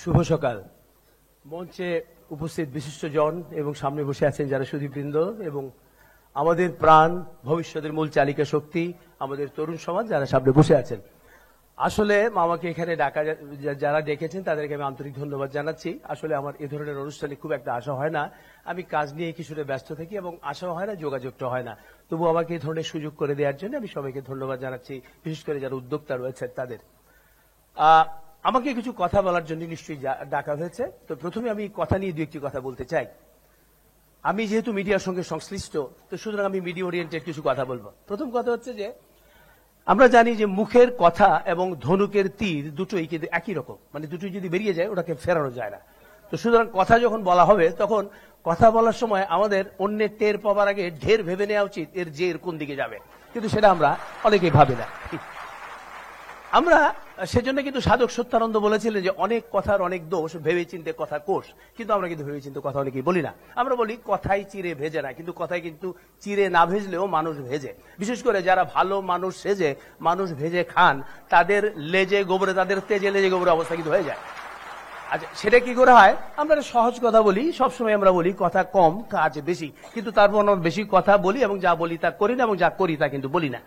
শুভ সকাল। মঞ্চে উপস্থিত বিশিষ্টজন এবং সামনে বসে আছেন যারা সুধীবৃন্দ এবং আমাদের প্রাণ ভবিষ্যতের মূল চালিকা শক্তি আমাদের তরুণ সমাজ যারা সামনে বসে আছেন। আসলে আমাকে এখানে ডাকা যারা ডেকেছেন তাদেরকে আমি আন্তরিক ধন্যবাদ জানাচ্ছি। আসলে আমার এ ধরনের অনুষ্ঠানে খুব একটা আশা হয় না, আমি কাজ নিয়ে কিছুটা ব্যস্ত থাকি এবং আশাও হয় না, যোগাযোগটা হয় না। তবু আমাকে এই ধরনের সুযোগ করে দেওয়ার জন্য আমি সবাইকে ধন্যবাদ জানাচ্ছি, বিশেষ করে যারা উদ্যোক্তা রয়েছেন তাদের। আমাকে কিছু কথা বলার জন্য নিশ্চয়ই ডাকা হয়েছে। তো প্রথমে আমি কথা নিয়ে দু একটি কথা বলতে চাই। আমি যেহেতু মিডিয়ার সঙ্গে সংশ্লিষ্ট, তো সুতরাং আমি মিডিয়া ওরিয়েন্টেড কিছু কথা বলবো। প্রথম কথা হচ্ছে যে আমরা জানি যে মুখের কথা এবং ধনুকের তীর দুটোই কিন্তু একই রকম, মানে দুটোই যদি বেরিয়ে যায় ওটাকে ফেরানো যায় না। তো সুতরাং কথা যখন বলা হবে তখন কথা বলার সময় আমাদের অন্যের টের পাওয়ার আগে ঢের ভেবে নেওয়া উচিত এর যে এর কোন দিকে যাবে, কিন্তু সেটা আমরা অনেকেই ভাবি না। আমরা সেজন্য কিন্তু সাধক সত্যানন্দ বলেছিলেন যে অনেক কথার অনেক দোষ, ভেবে চিন্তে কথা কোষ। কিন্তু আমরা কিন্তু ভেবে চিন্তে কথা অনেকেই বলি না। আমরা বলি কথাই চিরে ভেজে না, কিন্তু কথাই কিন্তু চিরে না ভেজলেও মানুষ ভেজে। বিশেষ করে যারা ভালো মানুষ সেজে মানুষ ভেজে খান, তাদের লেজে গোবরে, তাদের তেজে লেজে গোবরে অবস্থা কিন্তু হয়ে যায়। আচ্ছা, সেটা কি করে হয়? আমরা সহজ কথা বলি, সবসময় আমরা বলি কথা কম কাজ বেশি, কিন্তু তারপর আমরা বেশি কথা বলি এবং যা বলি তা করি না, এবং যা করি তা কিন্তু বলি না।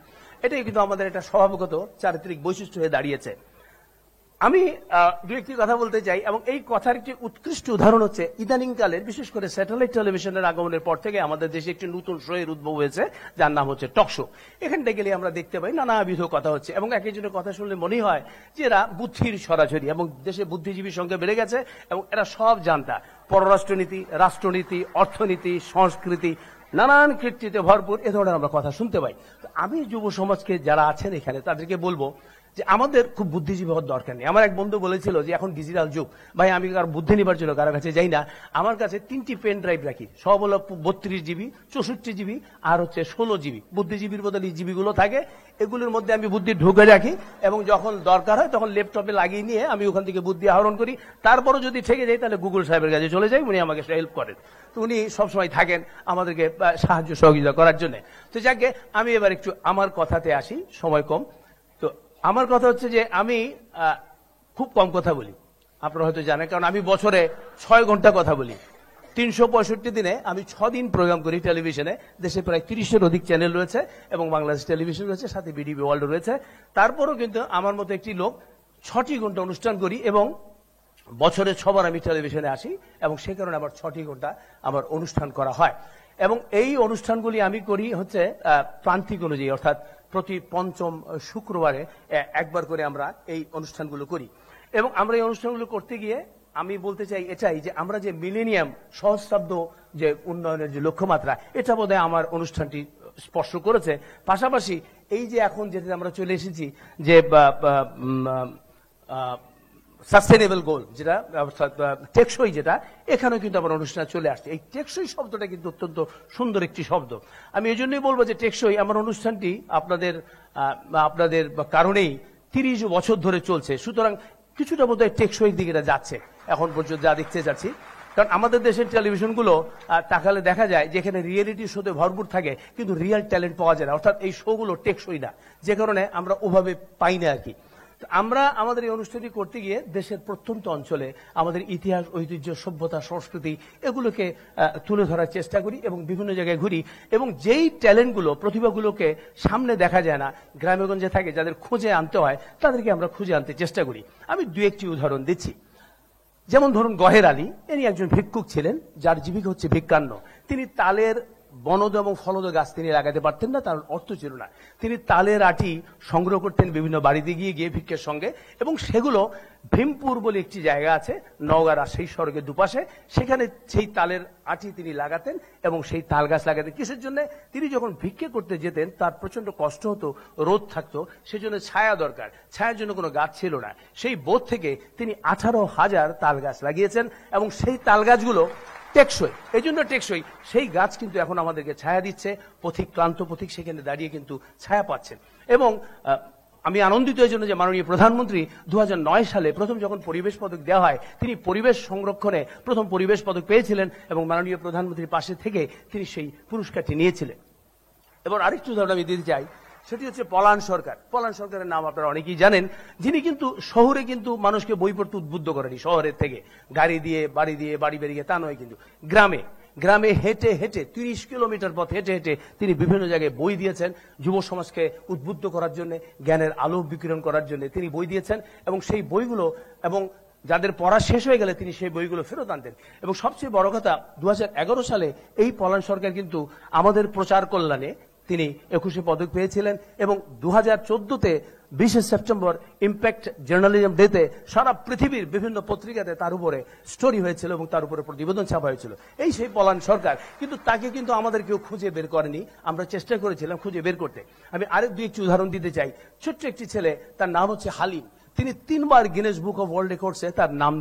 এটাই কিন্তু আমাদের একটা স্বভাবগত চারিত্রিক বৈশিষ্ট্য হয়ে দাঁড়িয়েছে। আমি দু একটি কথা বলতে চাই, এবং এই কথার একটি উৎকৃষ্ট উদাহরণ হচ্ছে ইদানিং কালের, বিশেষ করে স্যাটেলাইট টেলিভিশনের আগমনের পর থেকে আমাদের দেশে একটি নতুন শো এর উদ্ভব হয়েছে, যার নাম হচ্ছে টক শো। এখানটা গেলে আমরা দেখতে পাই নানাবিধ কথা হচ্ছে, এবং এক একজনের কথা শুনলে মনে হয় যে এরা বুদ্ধির সরাসরি, এবং দেশে বুদ্ধিজীবীর সংখ্যা বেড়ে গেছে এবং এরা সব জানতা। পররাষ্ট্রনীতি, রাষ্ট্রনীতি, অর্থনীতি, সংস্কৃতি, নানান কৃতিতে ভরপুর এ ধরনের আমরা কথা শুনতে পাই। আমি যুব সমাজকে যারা আছেন এখানে তাদেরকে বলবো যে আমাদের খুব বুদ্ধিজীবী হওয়ার দরকার নেই। আমার এক বন্ধু বলেছিল যে এখন ডিজিটাল যুগ, ভাই আমি কারো বুদ্ধি নিবার জন্য কারো কাছে যাই না, আমার কাছে 3টি পেন ড্রাইভ রাখি, সব হলো 32 জিবি, 64 জিবি আর হচ্ছে 16 জিবি। বুদ্ধিজীবীর বদলে জিবিগুলো থাকে, এগুলোর মধ্যে আমি বুদ্ধি ঢুকে রাখি, এবং যখন দরকার হয় তখন ল্যাপটপে লাগিয়ে নিয়ে আমি ওখান থেকে বুদ্ধি আহরণ করি। তারপরও যদি ঠেকে যাই তাহলে গুগল সাহেবের কাছে চলে যাই, উনি আমাকে হেল্প করেন। তো উনি সবসময় থাকেন আমাদেরকে সাহায্য সহযোগিতা করার জন্য। তো যাকে আমি এবার একটু আমার কথাতে আসি, সময় কম। তো আমার কথা হচ্ছে যে আমি খুব কম কথা বলি, আপনারা হয়তো জানেন, কারণ আমি বছরে 6 ঘন্টা কথা বলি। 365 দিনে আমি 6 দিন প্রোগ্রাম করি টেলিভিশনে। দেশে প্রায় 30-এর অধিক চ্যানেল রয়েছে এবং বাংলাদেশ টেলিভিশন রয়েছে, সাথে বিডিবি ওয়ার্ল্ড রয়েছে। তারপরও কিন্তু আমার মতো একটি লোক 6টি ঘন্টা অনুষ্ঠান করি, এবং বছরে 6 বার আমি টেলিভিশনে আসি, এবং সে কারণে আবার 6টি ঘন্টা আমার অনুষ্ঠান করা হয়। এবং এই অনুষ্ঠানগুলি আমি করি হচ্ছে প্রান্তিক অনুযায়ী, অর্থাৎ প্রতি 5ম শুক্রবারে একবার করে আমরা এই অনুষ্ঠানগুলো করি। এবং আমরা এই অনুষ্ঠানগুলো করতে গিয়ে আমি বলতে চাই এটাই যে আমরা যে মিলেনিয়াম সহস্রাব্দ যে উন্নয়নের যে লক্ষ্যমাত্রা, এটা বোধহয় আমার অনুষ্ঠানটি স্পর্শ করেছে। পাশাপাশি এই যে এখন যেটা আমরা চলে এসেছি যে সাস্টেনেবল গোল, যেটা টেকসই, যেটা এখানেও কিন্তু আমার অনুষ্ঠানে চলে আসছে। এই টেকসই শব্দটা কিন্তু অত্যন্ত সুন্দর একটি শব্দ। আমি এই জন্যই বলবো যে টেকসই আমার অনুষ্ঠানটি আপনাদের কারণেই 30 বছর ধরে চলছে। সুতরাং কিছুটা বোধহয় টেকসই দিকে যাচ্ছে এখন পর্যন্ত যা দেখতে যাচ্ছি। কারণ আমাদের দেশের টেলিভিশনগুলো তাকালে দেখা যায় যেখানে রিয়েলিটি শোতে ভরপুর থাকে, কিন্তু রিয়েল ট্যালেন্ট পাওয়া যায় না, অর্থাৎ এই শোগুলো টেকসই না, যে কারণে আমরা ওভাবে পাই না আর কি। আমরা আমাদের এই অনুষ্ঠানটি করতে গিয়ে দেশের প্রত্যন্ত অঞ্চলে আমাদের ইতিহাস, ঐতিহ্য, সভ্যতা, সংস্কৃতি এগুলোকে তুলে ধরার চেষ্টা করি, এবং বিভিন্ন জায়গায় ঘুরি, এবং যেই ট্যালেন্টগুলো, প্রতিভাগুলোকে সামনে দেখা যায় না, গ্রামেগঞ্জে থাকে, যাদের খুঁজে আনতে হয়, তাদেরকে আমরা খুঁজে আনতে চেষ্টা করি। আমি 2-1টি উদাহরণ দিচ্ছি। যেমন ধরুন গহের আলী, ইনি একজন ভিক্ষুক ছিলেন, যার জীবিকা হচ্ছে ভিক্ষান্ন। তিনি তালের বনদ এবং ফলদ গাছ তিনি লাগাতে পারতেন না, তার অর্থ ছিল না। তিনি তালের আটি সংগ্রহ করতেন বিভিন্ন বাড়িতে গিয়ে গিয়ে ভিক্ষের সঙ্গে, এবং সেগুলো ভীমপুর বলে একটি জায়গা আছে নওগাঁ রাজশাহী সড়কের দুপাশে, সেখানে সেই তালের আটি তিনি লাগাতেন এবং সেই তাল গাছ লাগাতেন। কিসের জন্য? তিনি যখন ভিক্ষে করতে যেতেন তার প্রচন্ড কষ্ট হতো, রোদ থাকতো, সেজন্য ছায়া দরকার, ছায়ার জন্য কোনো গাছ ছিল না। সেই বোধ থেকে তিনি 18,000 তাল গাছ লাগিয়েছেন, এবং সেই তাল গাছগুলো টেকসই। এই জন্য টেকসই, সেই গাছ কিন্তু এখন আমাদেরকে ছায়া দিচ্ছে। পথিক, ক্লান্ত পথিক সেখানে দাঁড়িয়ে কিন্তু ছায়া পাচ্ছেন। এবং আমি আনন্দিত এই জন্য যে মাননীয় প্রধানমন্ত্রী 2009 সালে প্রথম যখন পরিবেশ পদক দেওয়া হয়, তিনি পরিবেশ সংরক্ষণে প্রথম পরিবেশ পদক পেয়েছিলেন, এবং মাননীয় প্রধানমন্ত্রীর পাশে থেকে তিনি সেই পুরস্কারটি নিয়েছিলেন। এবং আরেকটু উদাহরণ আমি দিতে চাই, সেটি হচ্ছে পলান সরকার। পলান সরকারের নাম আপনারা অনেকেই জানেন, যিনি কিন্তু শহরে কিন্তু মানুষকে বই পড়তে উদ্বুদ্ধ করেনি। শহরের থেকে গাড়ি দিয়ে বাড়ি বেরিয়ে তা নয়, কিন্তু গ্রামে গ্রামে হেঁটে হেঁটে 30 কিলোমিটার পথ হেঁটে হেঁটে তিনি বিভিন্ন জায়গায় বই দিয়েছেন, যুব সমাজকে উদ্বুদ্ধ করার জন্য, জ্ঞানের আলো বিকিরণ করার জন্য তিনি বই দিয়েছেন। এবং সেই বইগুলো, এবং যাদের পড়া শেষ হয়ে গেলে তিনি সেই বইগুলো ফেরত আনতেন। এবং সবচেয়ে বড় কথা, 2011 সালে এই পলান সরকার কিন্তু আমাদের প্রচার কল্যাণে তিনি 21 পদক পেয়েছিলেন। এবং 2014-তে 20 সেপ্টেম্বর ইম্প্যাক্ট জার্নালিজম ডেতে সারা পৃথিবীর বিভিন্ন পত্রিকাতে তার উপরে স্টোরি হয়েছিল এবং তার উপরে প্রতিবেদন ছাপা হয়েছিল। এই সেই পলান সরকার, কিন্তু তাকে কিন্তু আমাদের কেউ খুঁজে বের করেনি। আমরা চেষ্টা করেছিলাম খুঁজে বের করতে। আমি আরেক দুই একটি উদাহরণ দিতে চাই। ছোট্ট একটি ছেলে, তার নাম হচ্ছে হালিম। তিনি 3 বার গিনেস বুক অফ ওয়ার্ল্ড রেকর্ডসে তার নাম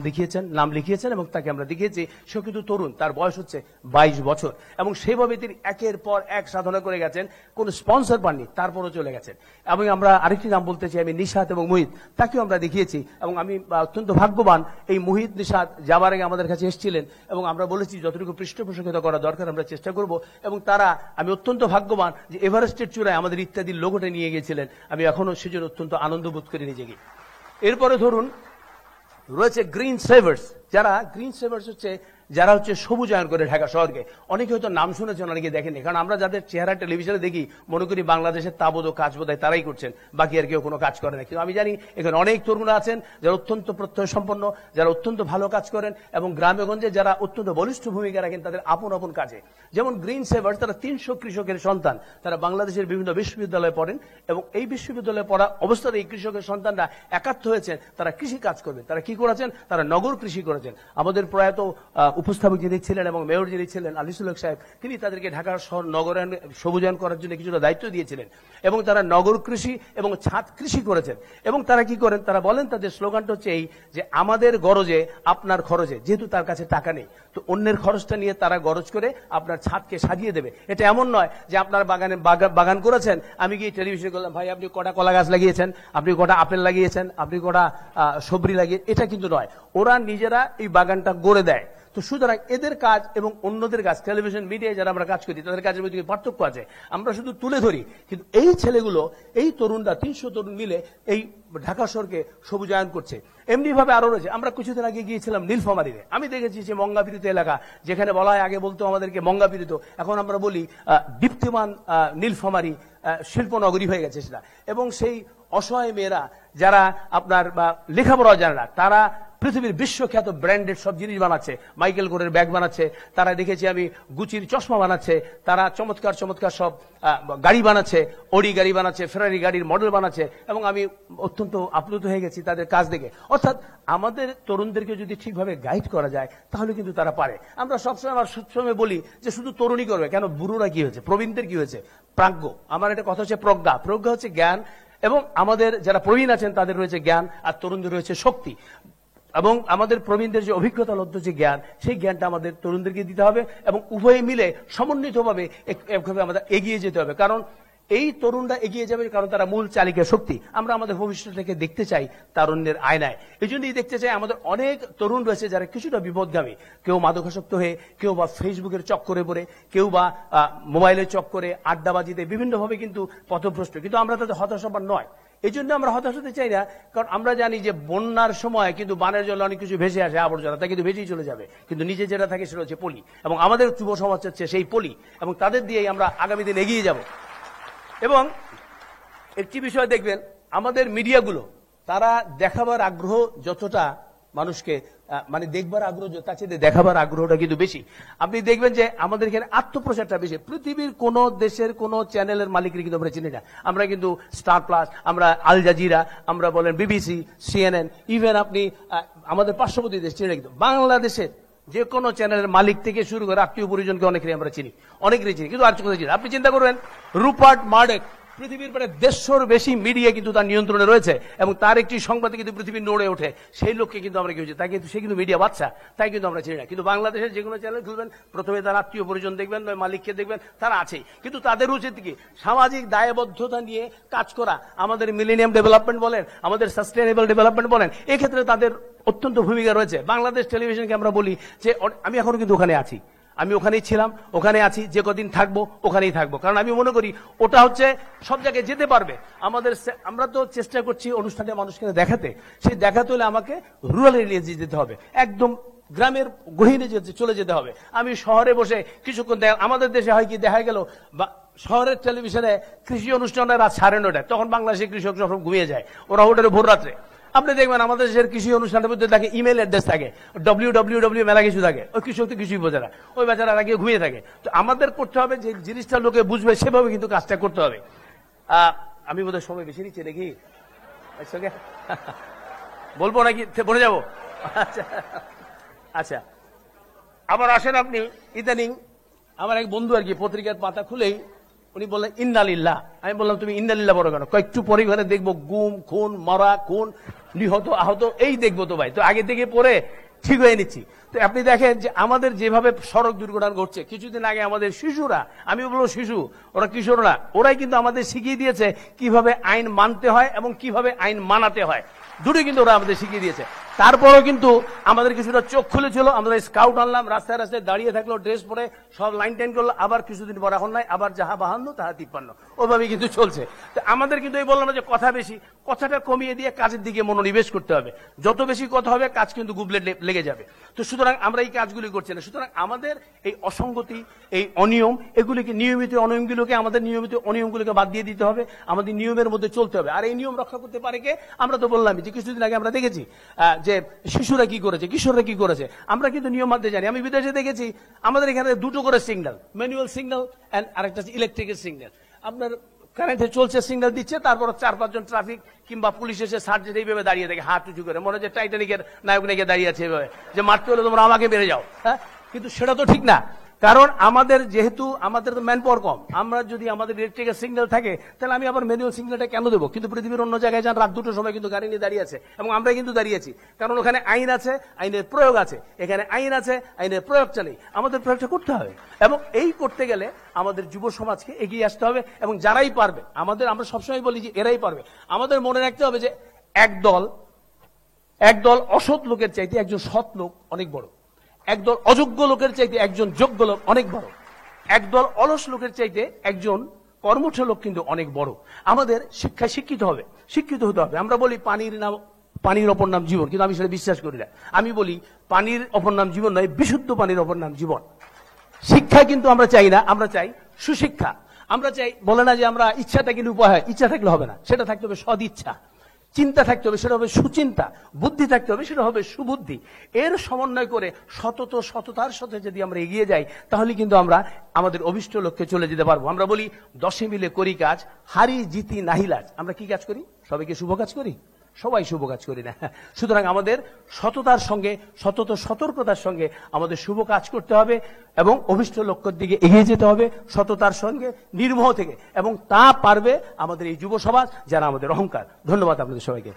লিখিয়েছেন এবং তাকে আমরা দেখিয়েছি। সে কিন্তু তরুণ, তার বয়স হচ্ছে 22 বছর, এবং সেভাবে তিনি একের পর এক সাধনা করে গেছেন। কোনো স্পন্সর পাননি, তারপরও চলে গেছেন। এবং আমরা আরেকটি নাম বলতে চাই, আমি নিশাত এবং মুহিত, তাকেও আমরা দেখিয়েছি। এবং আমি অত্যন্ত ভাগ্যবান, এই মুহিত নিশাত যাবার আগে আমাদের কাছে এসেছিলেন এবং আমরা বলেছি যতটুকু পৃষ্ঠপোষকতা করা দরকার আমরা চেষ্টা করব। এবং তারা, আমি অত্যন্ত ভাগ্যবান যে এভারেস্টের চূড়ায় আমাদের ইত্যাদির লোগোটা নিয়ে গিয়েছিলেন। আমি এখনো সেজন্য অত্যন্ত আনন্দ বোধ করি নিজেকে। এরপরে ধরুন রয়েছে গ্রিন সেভার্স। গ্রিন সেভার্স হচ্ছে যারা হচ্ছে সবুজায়ন করে ঢাকা শহরকে। অনেকে হয়তো নাম শুনেছেন, অনেকে দেখেনি। কারণ আমরা যাদের চেহারা টেলিভিশনে দেখি মনে করি বাংলাদেশের তাবদ কাজ বোধহয় তারাই করছেন, বাকি আর কেউ কোনো কাজ করে না। কিন্তু আমি জানি এখানে অনেক তরুণরা আছেন যারা অত্যন্ত প্রত্যয় সম্পন্ন, যারা অত্যন্ত ভালো কাজ করেন, এবং গ্রামে গঞ্জে যারা অত্যন্ত বলিষ্ঠ ভূমিকা রাখেন তাদের আপন আপন কাজে। যেমন গ্রিন সেভার্স, তারা 300 কৃষকের সন্তান। তারা বাংলাদেশের বিভিন্ন বিশ্ববিদ্যালয়ে পড়েন, এবং এই বিশ্ববিদ্যালয়ে পড়া অবস্থায় এই কৃষকের সন্তানরা একাত্ম হয়েছেন, তারা কৃষি কাজ করবেন। তারা কি করেছেন? তারা নগর কৃষি করেছেন। আমাদের প্রয়াত উপস্থাপক যিনি ছিলেন এবং মেয়র যিনি ছিলেন আনিসুল হক সাহেব, তিনি তাদেরকে ঢাকা শহর নগরায়ন সবুজায়ন করার জন্য কিছুটা দায়িত্ব দিয়েছিলেন, এবং তারা নগর কৃষি এবং ছাদ কৃষি করেছেন। এবং তারা কি করেন? তারা বলেন, তাদের স্লোগানটা হচ্ছে এই যে আমাদের গরজে আপনার খরচে। যেহেতু তার কাছে টাকা নেই, তো অন্যের খরচটা নিয়ে তারা গরজ করে আপনার ছাদকে সাজিয়ে দেবে। এটা এমন নয় যে আপনার বাগান করেছেন, আমি গিয়ে টেলিভিশনে বললাম, ভাই আপনি কটা কলা গাছ লাগিয়েছেন, আপনি কটা আপেল লাগিয়েছেন, আপনি কটা সবরি লাগিয়ে, এটা কিন্তু নয়। ওরা নিজেরা এই বাগানটা গড়ে দেয়। তো সুতরাং এদের কাজ এবং অন্যদের কাজ, টেলিভিশন মিডিয়ায় যারা আমরা কাজ করি তাদের কাজের মধ্যে পার্থক্য আছে। আমরা শুধু তুলে ধরি, কিন্তু এই ছেলেগুলো, এই তরুণরা, 300 তরুণ মিলে এই ঢাকা শহরকে সবুজায়ন করছে। এমনি ভাবে আরো রয়েছে। আমরা কিছুদিন আগে গিয়েছিলাম নীলফামারীতে। আমি দেখেছি যে মঙ্গাপীড়িত এলাকা, যেখানে বলা হয়, আগে বলতো আমাদেরকে মঙ্গাপীড়িত, এখন আমরা বলি দীপ্তিমান নীলফামারী শিল্পনগরী হয়ে গেছে সেটা। এবং সেই অসহায় মেয়েরা যারা আপনার লেখাপড়া জানে না, তারা পৃথিবীর বিশ্বখ্যাত ব্র্যান্ডেড সব জিনিস বানাচ্ছে। মাইকেল কোরের ব্যাগ বানাচ্ছে, তারা দেখেছি আমি গুচির চশমা বানাচ্ছে, তারা চমৎকার চমৎকার সব গাড়ি বানাচ্ছে, ওডি গাড়ি বানাচ্ছে, ফেরারি গাড়ির মডেল বানাচ্ছে। এবং আমি অত্যন্ত আপ্লুত হয়ে গেছি তাদের কাজ দেখে। অর্থাৎ আমাদের তরুণদেরকে যদি ঠিকভাবে গাইড করা যায় তাহলে কিন্তু তারা পারে। আমরা সবসময় বলি যে শুধু তরুণই করবে, কেন বুড়োরা কি হয়েছে, প্রবীণদের কি হয়েছে? প্রাজ্ঞ, আমার একটা কথা হচ্ছে প্রজ্ঞা হচ্ছে জ্ঞান, এবং আমাদের যারা প্রবীণ আছেন তাদের রয়েছে জ্ঞান, আর তরুণদের রয়েছে শক্তি। এবং আমাদের প্রবীণদের যে অভিজ্ঞতা লব্ধ যে জ্ঞান, সেই জ্ঞানটা আমাদের তরুণদেরকে দিতে হবে, এবং উভয়ে মিলে সমন্বিতভাবে একভাবে আমাদের এগিয়ে যেতে হবে। কারণ এই তরুণরা এগিয়ে যাবে কারণ তারা মূল চালিকা শক্তি। আমরা আমাদের ভবিষ্যৎটাকে দেখতে চাই তারুণ্যের আয়নায়। এই জন্যই দেখতে চাই আমাদের অনেক তরুণ রয়েছে যারা কিছুটা বিপদগামী, কেউ মাদকাসক্ত হয়ে, কেউ বা ফেসবুকের চক্করে পড়ে, কেউ বা মোবাইলের চক্করে, আড্ডাবাজিতে বিভিন্নভাবে কিন্তু পথভ্রষ্ট। কিন্তু আমরা তাদের হতাশাবান নয়। এই জন্য আমরা হতাশ হতে চাই না, কারণ আমরা জানি যে বন্যার সময় কিন্তু বানের জলে অনেক কিছু ভেসে আসে, আবর্জনা, তা কিন্তু ভেসেই চলে যাবে, কিন্তু নিচে যেটা থাকে সেটা হচ্ছে পলি। এবং আমাদের যুব সমাজ হচ্ছে সেই পলি, এবং তাদের দিয়েই আমরা আগামী দিন এগিয়ে যাব। এবং একটি বিষয় দেখবেন, আমাদের মিডিয়াগুলো, তারা দেখাবার আগ্রহ যতটা মানুষকে মানে দেখবার আগ্রহ, তার চেয়ে দেখাবার আগ্রহটা কিন্তু বেশি। আপনি দেখবেন যে আমাদের এখানে আত্মপ্রচারটা বেশি। পৃথিবীর কোন দেশের কোন চ্যানেলের মালিককে কিন্তু আমরা চিনি না। আমরা কিন্তু স্টার প্লাস, আমরা আল জাজিরা, আমরা বলেন বিবিসি, সিএনএন, ইভেন আপনি আমাদের পার্শ্ববর্তী দেশ চিনি, কিন্তু বাংলাদেশের যে কোনো চ্যানেলের মালিক থেকে শুরু করে আত্মীয় পরিজনকে অনেকেরই আমরা চিনি, কিন্তু আর কোথাও চিনি। আপনি চিন্তা করবেন, রুপার্ট মার্ডক পৃথিবীর প্রায় 150-র বেশি মিডিয়া কিন্তু তার নিয়ন্ত্রণে রয়েছে, এবং তার একটি সংবাদে কিন্তু পৃথিবীর নড়ে ওঠে। সেই লোককে কিন্তু আমরা কি হচ্ছে, তাই কিন্তু সে কিন্তু মিডিয়া বাচ্চা, তাই কিন্তু আমরা চিনি না। কিন্তু বাংলাদেশের যে কোনো চ্যানেল খুলবেন, প্রথমে তার আত্মীয় পরিজন দেখবেন, নয় মালিককে দেখবেন, তারা আছেই। কিন্তু তাদের উচিত কি, সামাজিক দায়বদ্ধতা নিয়ে কাজ করা। আমাদের মিলেনিয়াম ডেভেলপমেন্ট বলেন, আমাদের সাস্টেনেবল ডেভেলপমেন্ট বলেন, এক্ষেত্রে তাদের অত্যন্ত ভূমিকা রয়েছে। বাংলাদেশ টেলিভিশনকে আমরা বলি যে, আমি এখনো কিন্তু ওখানে আছি, আমি ওখানেই ছিলাম, ওখানে আছি, যে কদিন থাকবো ওখানেই থাকবো, কারণ আমি মনে করি ওটা হচ্ছে সব জায়গায় যেতে পারবে। আমরা তো চেষ্টা করছি অনুষ্ঠানে মানুষকে দেখাতে, সেই দেখাতে হলে আমাকে রুরাল এরিয়া যেতে হবে, একদম গ্রামের গহীনে চলে যেতে হবে। আমি শহরে বসে কিছুক্ষণ আমাদের দেশে হয় কি দেখা গেল শহরের টেলিভিশনে কৃষি অনুষ্ঠান রাত 9:30, তখন বাংলাদেশের কৃষক সব ঘুমিয়ে যায়, ওরা ওটারে ভোর রাত্রে। আপনি দেখবেন আমাদের দেশের কৃষি অনুষ্ঠানের মধ্যে থাকে ইমেল অ্যাড্রেস থাকে, www মেলা কিছু থাকে, ওই কৃষক তো কিছুই বোঝে না, ওই বেচারা গিয়ে ঘুমিয়ে থাকে। তো আমাদের করতে হবে যে জিনিসটা লোকে বুঝবে সেভাবে কিন্তু কাজটা করতে হবে। আমি বোধহয় সময় বেশি নিচ্ছি নাকি, বলবো নাকি বলে যাবো? আচ্ছা আচ্ছা, আবার আসেন আপনি, ইদানিং আমার এক বন্ধু আর কি পত্রিকার পাতা খুলেই উনি বললেন ইন্নালিল্লাহ। আমি বললাম তুমি ইন্নালিল্লাহ বড় কেন? কয়েকটু পরে ঘরে দেখবো গুম খুন মরা খুন নিহত আহত এই দেখবো। তো ভাই তো আগে থেকে পরে ঠিক হয়ে নিচ্ছি। তো আপনি দেখেন যে আমাদের যেভাবে সড়ক দুর্ঘটনা ঘটছে, কিছুদিন আগে আমাদের শিশুরা, আমি বলবো শিশু, ওরা কিশোররা, ওরাই কিন্তু আমাদের শিখিয়ে দিয়েছে কিভাবে আইন মানতে হয় এবং কিভাবে আইন মানাতে হয়, দুটোই কিন্তু ওরা আমাদের শিখিয়ে দিয়েছে। তারপরেও কিন্তু আমাদের কিছুটা চোখ খুলেছিল, আমরা স্কাউট আনলাম, রাস্তায় রাস্তায় দাঁড়িয়ে থাকলো, ড্রেস পরে সব লাইন টাইন করলো, আবার কিছুদিন পর এখন নাই, আবার যাহা 52 তাহা 53, ওইভাবেই কিন্তু চলছে। তো আমাদের কিন্তু এই বললাম যে কথা বেশি, কথাটা কমিয়ে দিয়ে কাজের দিকে মনোনিবেশ করতে হবে। যত বেশি কথা হবে কাজ কিন্তু গুবলে লেগে যাবে। তো সুতরাং আমরা এই কাজগুলি করছি না। সুতরাং আমাদের এই অসঙ্গতি, এই অনিয়ম, এগুলিকে নিয়মিত অনিয়মগুলোকে, আমাদের নিয়মিত অনিয়মগুলোকে বাদ দিয়ে দিতে হবে, আমাদের নিয়মের মধ্যে চলতে হবে। আর এই নিয়ম রক্ষা করতে পারে কে? আমরা তো বললামই যে কিছুদিন আগে আমরা দেখেছি যে শিশুরা কি করেছে, কিশোররা কি করেছে, আমরা কিন্তু নিয়ম মানতে জানি। আমি বিদেশে দেখেছি আমাদের এখানে দুটো করে সিগন্যাল, ম্যানুয়াল সিগন্যাল এন্ড আরেকটা ইলেকট্রিকের সিগন্যাল। আপনার কারেন্টে চলছে, সিগন্যাল দিচ্ছে, তারপর 4-5 জন ট্রাফিক কিংবা পুলিশ এসে সার্জেন্ট এইভাবে দাঁড়িয়ে থাকে হাত উঁচু করে, মনে হচ্ছে টাইটানিকের নায়ক নায়িকা দাঁড়িয়ে আছে এইভাবে, যে মারতে হলে তোমরা আমাকে মেরে যাও। হ্যাঁ, কিন্তু সেটা তো ঠিক না, কারণ আমাদের যেহেতু আমাদের তো ম্যান পাওয়ার কম, আমরা যদি আমাদের ইলেকট্রিকের সিগন্যাল থাকে তাহলে আমি আবার ম্যানুয়াল সিগন্যালটা কেন দেবো? কিন্তু পৃথিবীর অন্য জায়গায় যান রাত 2টোর সময় কিন্তু গাড়ি নিয়ে দাঁড়িয়ে আছে, এবং আমরা কিন্তু দাঁড়িয়েছি, কারণ ওখানে আইন আছে, আইনের প্রয়োগ আছে, এখানে আইন আছে, আইনের প্রয়োগটা নেই, আমাদের প্রয়োগটা করতে হবে। এবং এই করতে গেলে আমাদের যুব সমাজকে এগিয়ে আসতে হবে, এবং যারাই পারবে, আমরা সবসময় বলি যে এরাই পারবে। আমাদের মনে রাখতে হবে যে একদল অসৎ লোকের চাইতে একজন সৎ লোক অনেক বড়, একদল অযোগ্য লোকের চাইতে একজন যোগ্য লোক অনেক বড়, একদল অলস লোকের চাইতে একজন কর্মঠ লোক কিন্তু অনেক বড়। আমাদের শিক্ষায় শিক্ষিত হতে হবে। আমরা বলি পানির অপর নাম জীবন, কিন্তু আমি সেটা বিশ্বাস করি না। আমি বলি পানির অপর নাম জীবন নয়, বিশুদ্ধ পানির অপর নাম জীবন। শিক্ষা কিন্তু আমরা চাই না, আমরা চাই সুশিক্ষা। আমরা চাই, বলে না যে আমরা ইচ্ছাটা কিন্তু উপায় হয়, ইচ্ছা থাকলে হবে না, সেটা থাকতে হবে সদিচ্ছা, চিন্তা থাকতে হবে সেটা হবে সুচিন্তা, বুদ্ধি থাকতে হবে সেটা হবে সুবুদ্ধি। এর সমন্বয় করে সততার সাথে যদি আমরা এগিয়ে যাই, তাহলে কিন্তু আমরা আমাদের অভিষ্ট লক্ষ্যে চলে যেতে পারবো। আমরা বলি 10 মিলে করি কাজ, হারি জিতি নাহিলাজ। আমরা কি কাজ করি? সবাইকে শুভ কাজ করি? সবাই শুভ কাজ করি না। সুতরাং আমাদের সতর্কতার সঙ্গে আমাদের শুভ কাজ করতে হবে এবং অভিষ্ট লক্ষ্যের দিকে এগিয়ে যেতে হবে সততার সঙ্গে, নির্মোহ থেকে, এবং তা পারবে আমাদের এই যুব সমাজ, যারা আমাদের অহংকার। ধন্যবাদ আপনাদের সবাইকে।